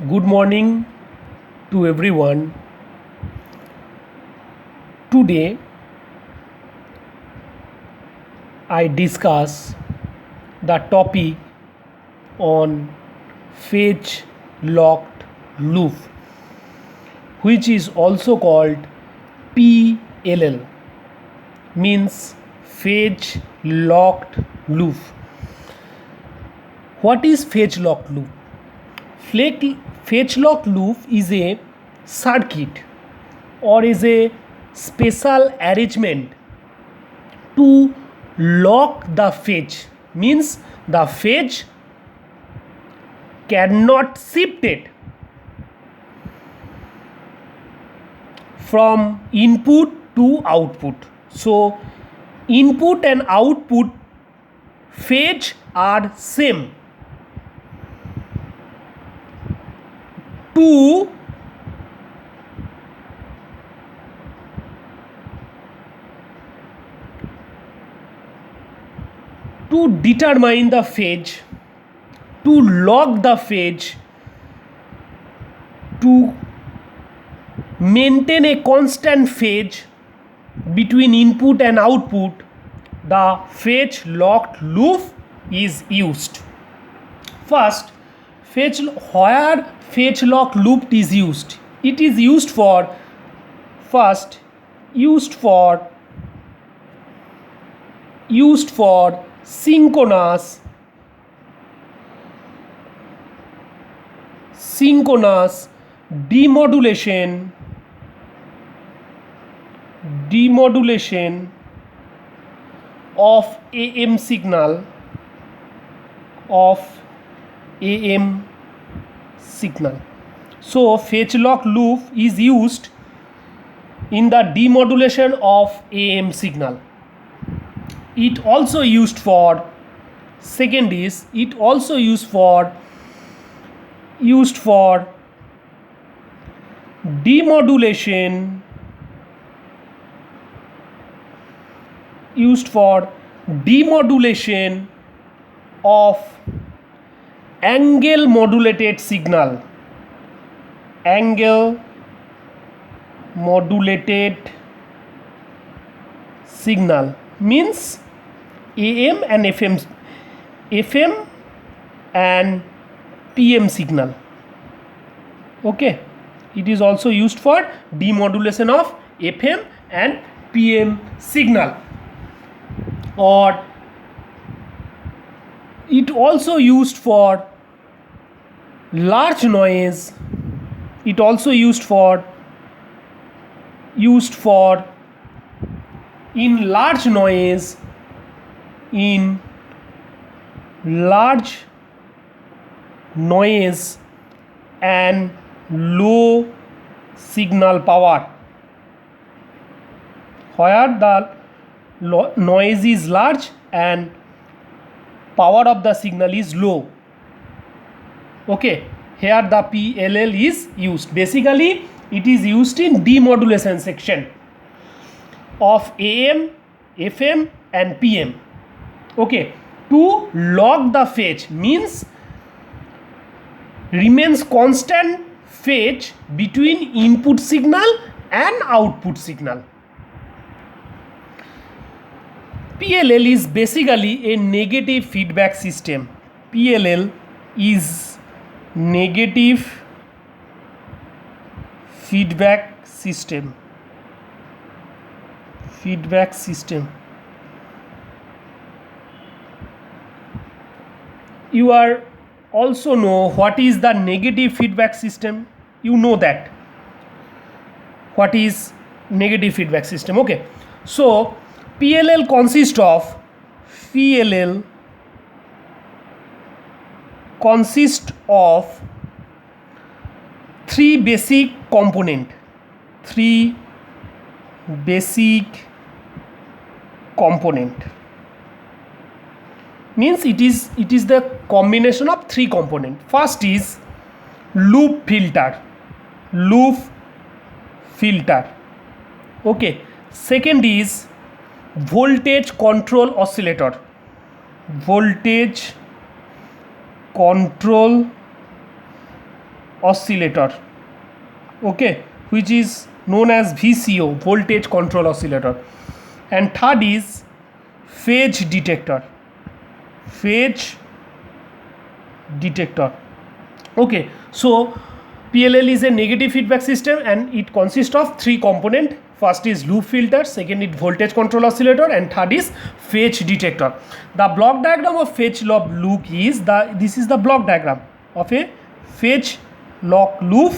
Good morning to everyone. Today I discuss the topic on fetch locked loop, which is also called PLL, means fetch locked loop. What is fetch locked loop? Fetch locked loop is a circuit or is a special arrangement to lock the fetch, means the fetch cannot shift it from input to output. So input and output fetch are same. To determine the fetch, to lock the fetch, to maintain a constant fetch between input and output, the fetch locked loop is used. First, where fetch lock loop is used? It is used for synchronous demodulation of AM signal So fetch lock loop is used in the demodulation of AM signal. It also used for demodulation of angle modulated signal means AM and FM and PM signal. Okay, it is also used for demodulation of FM and PM signal, or it also used for large noise. It also used for in large noise, and low signal power, where the noise is large and power of the signal is low. Okay, here the PLL is used. Basically it is used in demodulation section of AM, FM and PM. Okay, to lock the fetch means remains constant fetch between input signal and output signal. PLL is basically a negative feedback system. PLL is negative feedback system. You are also know what is the negative feedback system. You know that what is negative feedback system. Okay, so PLL consists of three basic component. Means it is the combination of three component. First is loop filter. Okay, second is voltage control oscillator. oscillator, okay, which is known as VCO, voltage control oscillator. And third is phase detector, phase detector. Okay, so PLL is a negative feedback system and it consists of three components. First is loop filter, second is voltage control oscillator, and third is phase detector. The block diagram of phase lock loop is this is the block diagram of a phase lock loop,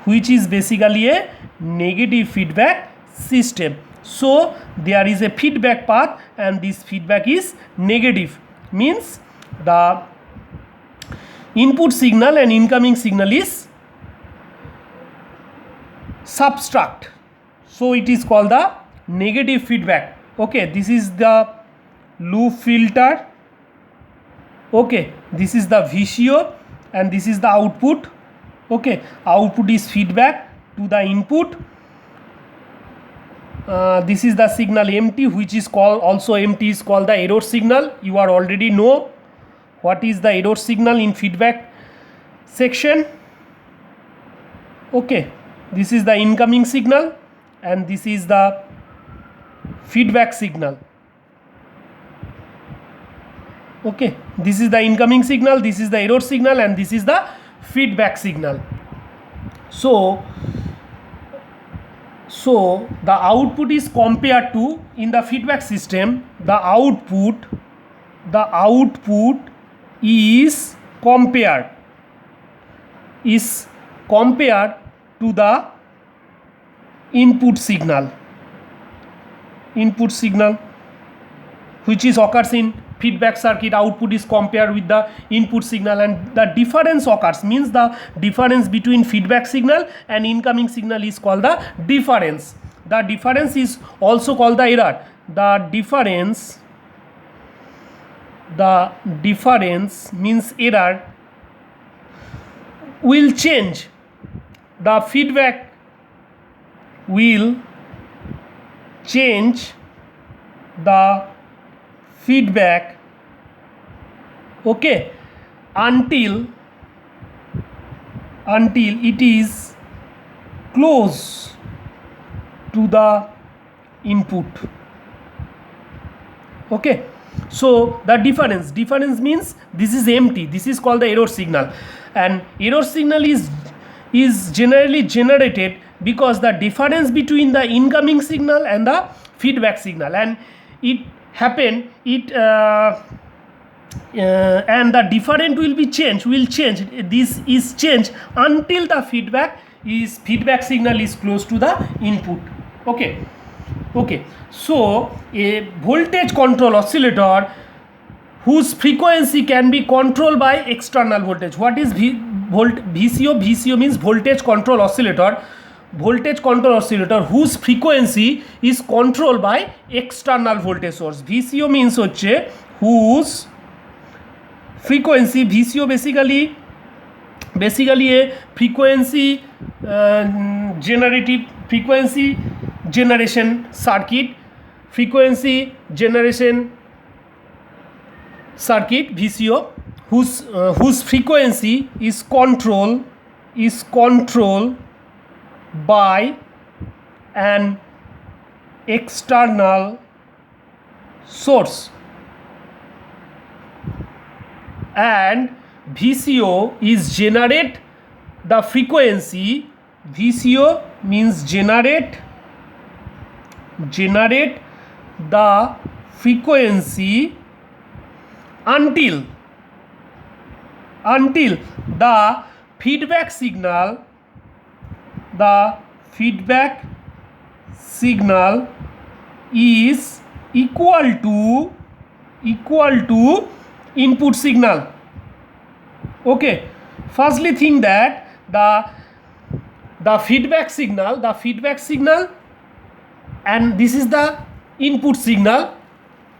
which is basically a negative feedback system. So there is a feedback path and this feedback is negative, means the input signal and incoming signal is subtract, so it is called the negative feedback. Okay, this is the loop filter, okay, this is the VCO and this is the output. Okay, output is feedback to the input. This is the signal empty, which is called also empty is called the error signal. You are already know what is the error signal in feedback section. Okay, this is the incoming signal and this is the feedback signal. Okay, this is the incoming signal, this is the error signal, and this is the feedback signal. So the output is compared to, in the feedback system, the output is compared to the input signal, which is occurs in feedback circuit. Output is compared with the input signal and the difference occurs, means the difference between feedback signal and incoming signal is called the difference. The difference is also called the error. The difference means error will change. The feedback will change the feedback, okay, until it is close to the input. Okay, so the difference means this is empty, this is called the error signal, and error signal is generally generated because the difference between the incoming signal and the feedback signal, and it happen and the different will change. This is change until the feedback signal is close to the input. Okay, so a voltage control oscillator whose frequency can be controlled by external voltage. What is VCO? VCO means voltage control oscillator. Voltage control oscillator whose frequency is controlled by external voltage source. VCO means হচ্ছে whose frequency. VCO basically a frequency generation circuit. VCO whose frequency is controlled by an external source, and VCO is generate the frequency. VCO means generate the frequency until the feedback signal is equal to input signal. Okay, firstly think that the feedback signal and this is the input signal.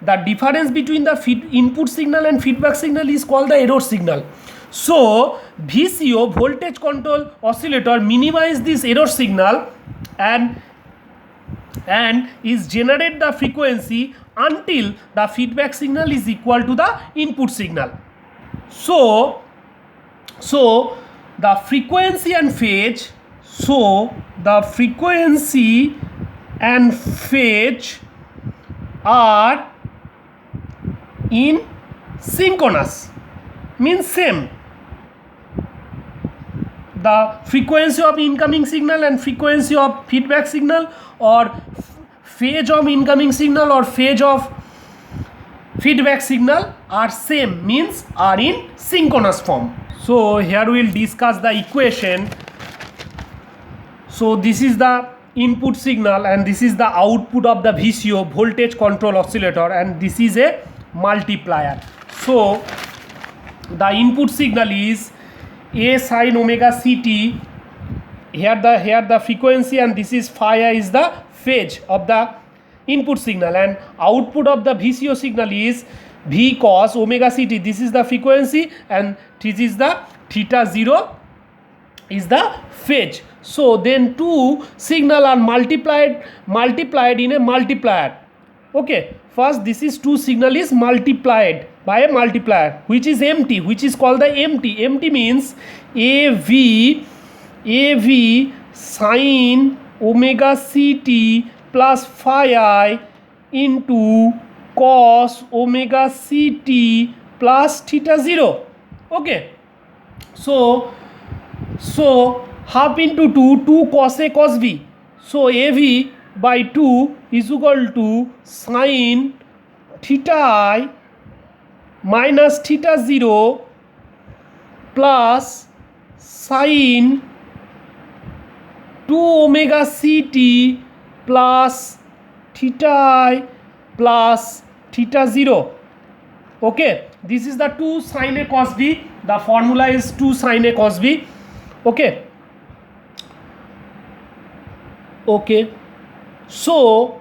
The difference between the input signal and feedback signal is called the error signal. So VCO, voltage control oscillator, minimize this error signal and is generate the frequency until the feedback signal is equal to the input signal. So the frequency and phase, so the frequency and phase are in synchronous, means same. The frequency of incoming signal and frequency of feedback signal, or phase of incoming signal or phase of feedback signal are same, means are in synchronous form. So here we will discuss the equation. So this is the input signal and this is the output of the VCO, voltage control oscillator, and this is a multiplier. So the input signal is A sin omega ct. Here the frequency, and this is phi is the phase of the input signal, and output of the VCO signal is V cos omega ct. This is the frequency and this is the theta 0 is the phase. So then two signal are multiplied in a multiplier. Okay, first this is two signal is multiplied by a multiplier which is empty, which is called the empty. Empty means AV sin omega ct plus phi I into cos omega ct plus theta 0. Okay, so half into 2 cos A cos B. So AV by 2 is equal to sin theta I minus theta 0 plus sin 2 omega ct plus theta I plus theta 0. Okay, this is the 2 sin A cos B. The formula is 2 sin A cos B. Okay, so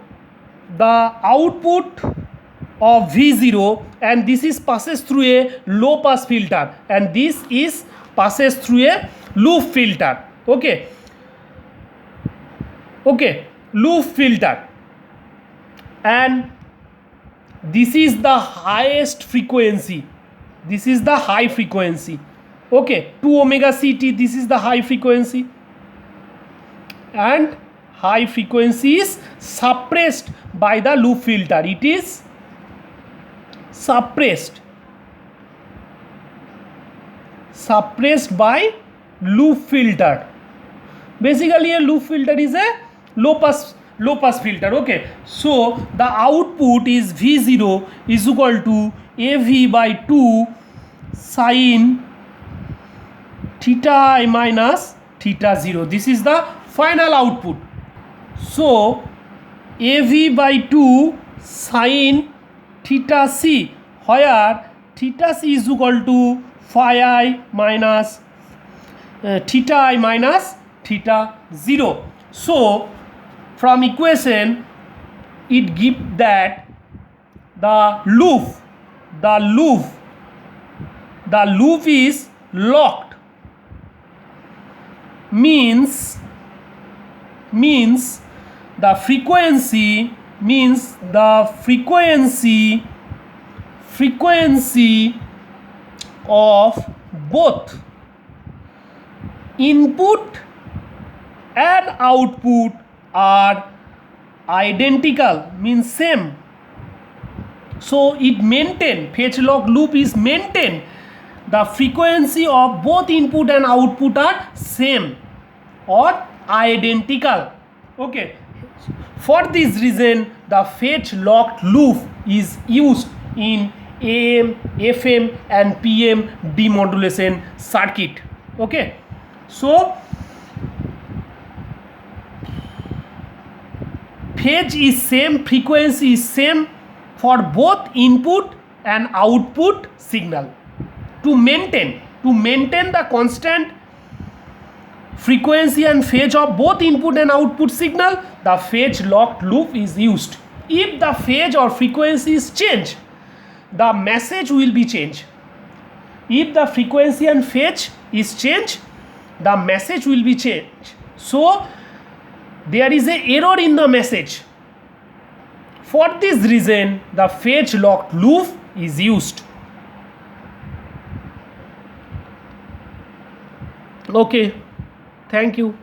the output of V0, and this is passes through a low pass filter, and this is passes through a loop filter. Okay, loop filter, and this is the highest frequency. This is the high frequency. Okay, 2 omega ct, this is the high frequency, and high frequency is suppressed by the loop filter. It is suppressed by loop filter. Basically a loop filter is a low pass filter. Okay, so the output is V0 is equal to AV by 2 sin theta I minus theta 0. This is the final output. So AV by 2 sin theta c, where theta c is equal to phi I minus theta I minus theta 0. So from equation it gives that the loop is locked, means the frequency of both input and output are identical, means same. So it maintain, phase lock loop is maintain. The frequency of both input and output are same or identical. Okay, for this reason the phase locked loop is used in AM, FM and PM demodulation circuit. Okay, so phase is same, frequency is same for both input and output signal. To maintain the constant frequency and phase of both input and output signal, the phase locked loop is used. If the phase or frequency is changed, the message will be changed. If the frequency and phase is changed, the message will be changed. So there is an error in the message. For this reason the phase locked loop is used. Okay, thank you.